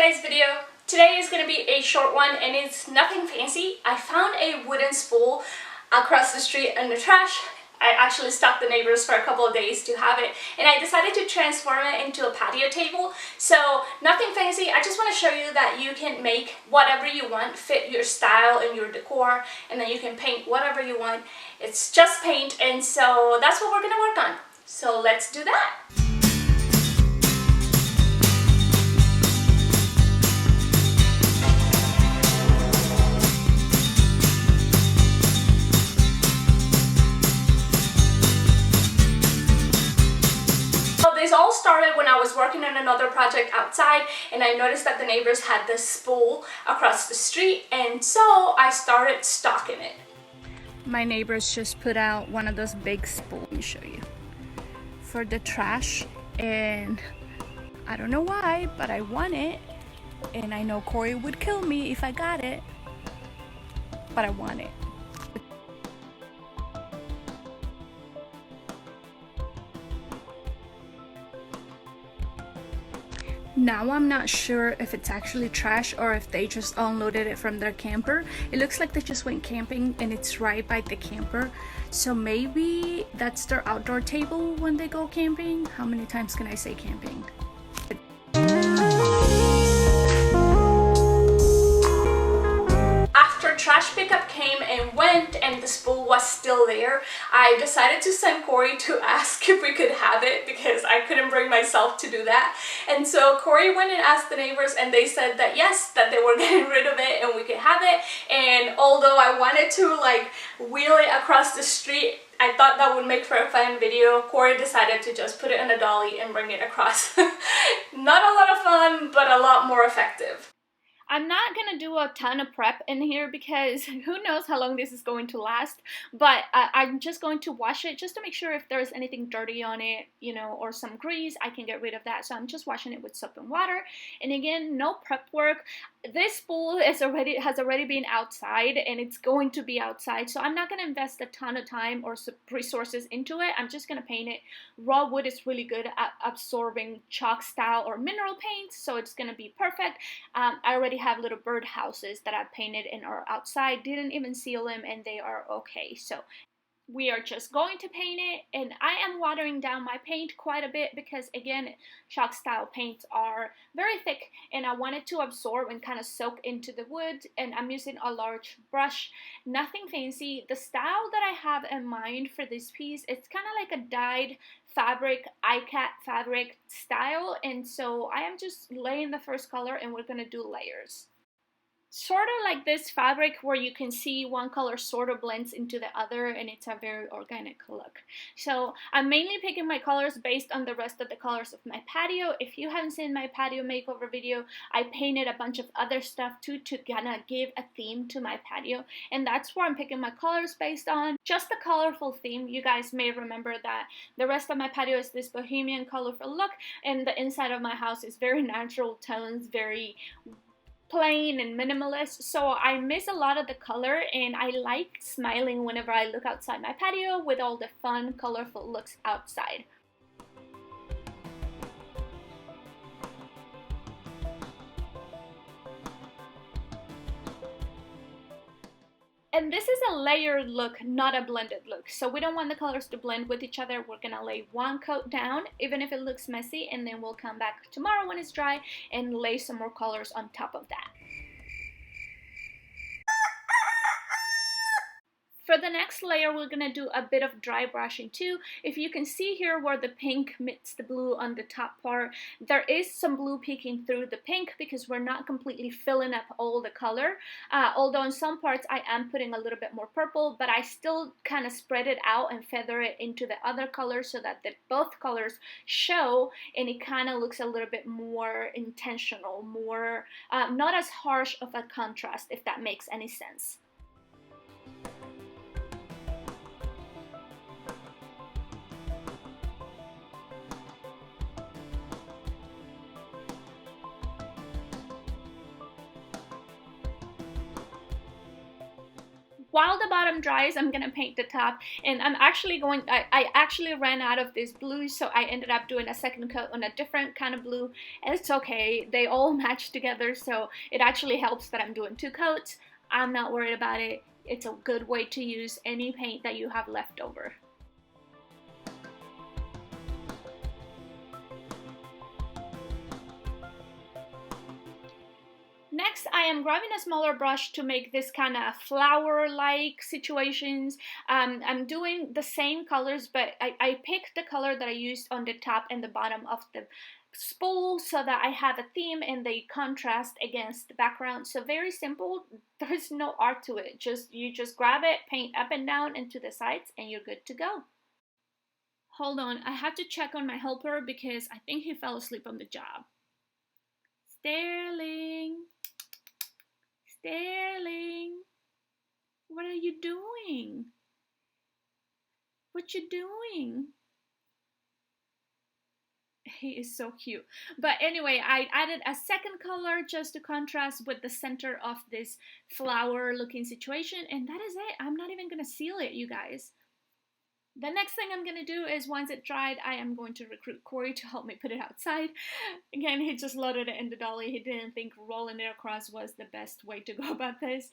today's video. Today is going to be a short one and it's nothing fancy. I found a wooden spool across the street in the trash. I actually stopped the neighbors for a couple of days to have it, and I decided to transform it into a patio table. So nothing fancy. I just want to show you that you can make whatever you want fit your style and your decor, and then you can paint whatever you want. It's just paint, and so that's what we're going to work on. So let's do that. This all started when I was working on another project outside, and I noticed that the neighbors had this spool across the street, and so I started stocking it. My neighbors just put out one of those big spools, let me show you, for the trash, and I don't know why, but I want it, and I know Corey would kill me if I got it, but I want it. Now I'm not sure if it's actually trash or if they just unloaded it from their camper. It looks like they just went camping and it's right by the camper. So maybe that's their outdoor table when they go camping. How many times can I say camping? Trash pickup came and went and the spool was still there, I decided to send Corey to ask if we could have it because I couldn't bring myself to do that. And so Corey went and asked the neighbors, and they said that yes, that they were getting rid of it and we could have it. And although I wanted to like wheel it across the street, I thought that would make for a fun video, Corey decided to just put it in a dolly and bring it across. Not a lot of fun, but a lot more effective. I'm not gonna do a ton of prep in here because who knows how long this is going to last, but I'm just going to wash it just to make sure if there's anything dirty on it, you know, or some grease, I can get rid of that. So I'm just washing it with soap and water. And again, no prep work. This spool has already been outside and it's going to be outside, so I'm not going to invest a ton of time or resources into it. I'm just going to paint it. Raw wood is really good at absorbing chalk style or mineral paints, so it's going to be perfect. I already have little bird houses that I painted and are outside, didn't even seal them, and they are okay. So we are just going to paint it, and I am watering down my paint quite a bit because again, chalk style paints are very thick and I want it to absorb and kind of soak into the wood, and I'm using a large brush, nothing fancy. The style that I have in mind for this piece, it's kind of like a dyed fabric, icat fabric style, and so I am just laying the first color and we're gonna do layers. Sort of like this fabric where you can see one color sort of blends into the other and it's a very organic look. So I'm mainly picking my colors based on the rest of the colors of my patio. If you haven't seen my patio makeover video, I painted a bunch of other stuff too to kind of give a theme to my patio, and that's where I'm picking my colors based on. Just a colorful theme. You guys may remember that the rest of my patio is this bohemian colorful look, and the inside of my house is very natural tones, very plain and minimalist, so I miss a lot of the color, and I like smiling whenever I look outside my patio with all the fun, colorful looks outside. And this is a layered look, not a blended look. So we don't want the colors to blend with each other. We're gonna lay one coat down, even if it looks messy, and then we'll come back tomorrow when it's dry and lay some more colors on top of that. For the next layer, we're going to do a bit of dry brushing too. If you can see here where the pink meets the blue on the top part, there is some blue peeking through the pink because we're not completely filling up all the color. Although in some parts I am putting a little bit more purple, but I still kind of spread it out and feather it into the other colors so that both colors show, and it kind of looks a little bit more intentional, more not as harsh of a contrast, if that makes any sense. While the bottom dries, I'm gonna paint the top, and I'm actually I actually ran out of this blue, so I ended up doing a second coat on a different kind of blue. And it's okay, they all match together, so it actually helps that I'm doing 2 coats. I'm not worried about it. It's a good way to use any paint that you have left over. Next, I am grabbing a smaller brush to make this kind of flower-like situations. I'm doing the same colors, but I picked the color that I used on the top and the bottom of the spool so that I have a theme and they contrast against the background. So very simple. There's no art to it. You just grab it, paint up and down and to the sides, and you're good to go. Hold on, I have to check on my helper because I think he fell asleep on the job. Sterling, Sterling, what are you doing? What you doing? He is so cute. But anyway, I added a second color just to contrast with the center of this flower looking situation, and that is it. I'm not even gonna seal it, you guys. The next thing I'm going to do is, once it dried, I am going to recruit Corey to help me put it outside. Again, he just loaded it in the dolly. He didn't think rolling it across was the best way to go about this.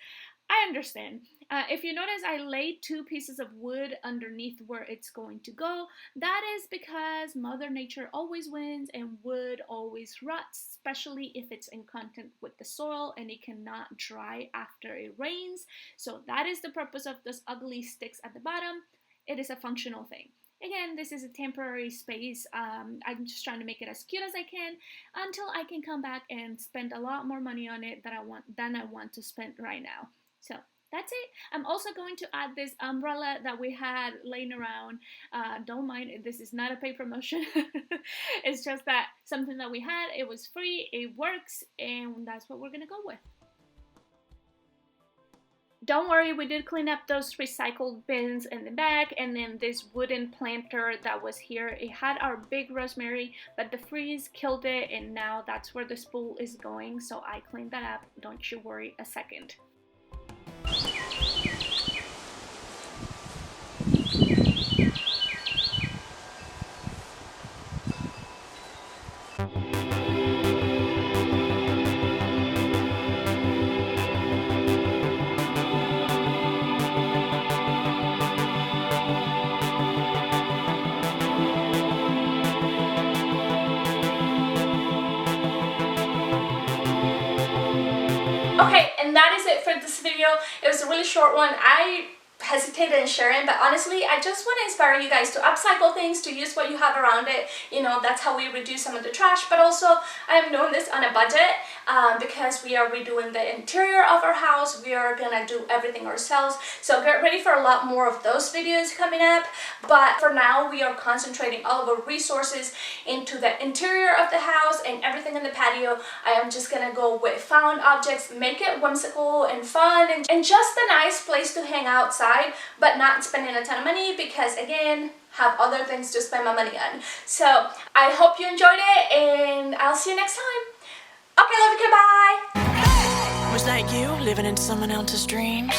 I understand. If you notice, I laid 2 pieces of wood underneath where it's going to go. That is because Mother Nature always wins and wood always rots, especially if it's in contact with the soil and it cannot dry after it rains. So that is the purpose of those ugly sticks at the bottom. It is a functional thing. Again, this is a temporary space. I'm just trying to make it as cute as I can until I can come back and spend a lot more money on it than I want to spend right now. So that's it. I'm also going to add this umbrella that we had laying around. Don't mind it. This is not a paid promotion. It's just that something that we had. It was free. It works. And that's what we're going to go with. Don't worry, we did clean up those recycled bins in the back, and then this wooden planter that was here, it had our big rosemary, but the freeze killed it, and now that's where the spool is going, so I cleaned that up. Don't you worry a second. Okay, and that is it for this video. It was a really short one. I hesitated in sharing, but honestly, I just want to inspire you guys to upcycle things, to use what you have around it. You know, that's how we reduce some of the trash, but also I am doing this on a budget because we are redoing the interior of our house. We are gonna do everything ourselves, so get ready for a lot more of those videos coming up. But for now, we are concentrating all of our resources into the interior of the house and everything in the patio. I am just gonna go with found objects, make it whimsical and fun, and just a nice place to hang outside, but not spending a ton of money because, again, have other things to spend my money on. So I hope you enjoyed it, and I'll see you next time. Okay, love you, goodbye. Was that you living in someone else's dreams?